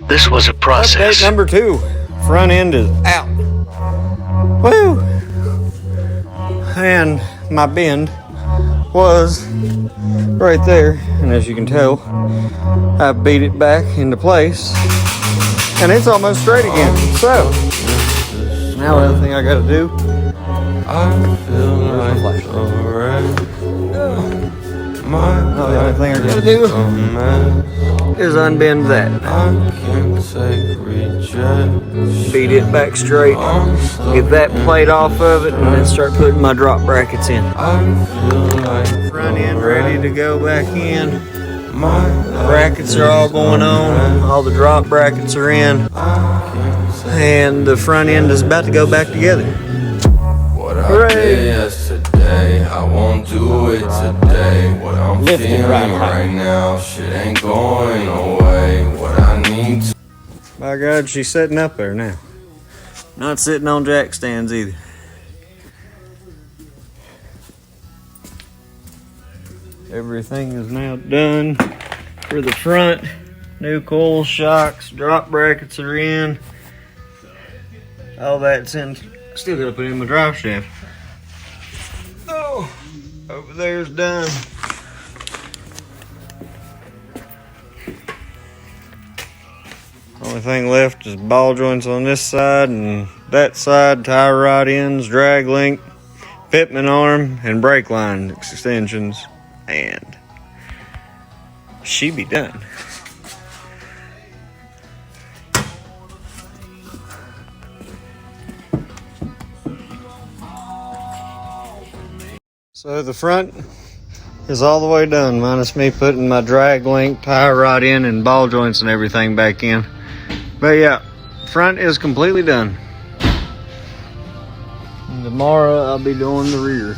This was a process. Update number 2. Front end is out. Woo! And my bend was right there. And as you can tell, I beat it back into place. And it's almost straight again. So, now the other thing I gotta do, I feel like the only thing I gotta do is unbend that. I can't take rejection. Beat it back straight, get that plate off of it, and then start putting my drop brackets in. I feel like Front end ready to go back in. my Brackets are all going on. All the drop brackets are in. And the front end is about to go back together. what I Hooray. did yesterday, I won't do it today. What I'm Lifting feeling right high. right now, shit ain't going away. What I need to By God, she's sitting up there now. Not sitting on jack stands either. Everything is now done for the front. New coil shocks, drop brackets are in. All that's in. Still gotta put in my drive shaft. Oh, over there's done. Only thing left is ball joints on this side and that side, tie rod ends, drag link, fitment arm, and brake line extensions. And she be done. So the front is all the way done, minus me putting my drag link, tie rod in, and ball joints and everything back in. But yeah, front is completely done. And tomorrow I'll be doing the rear.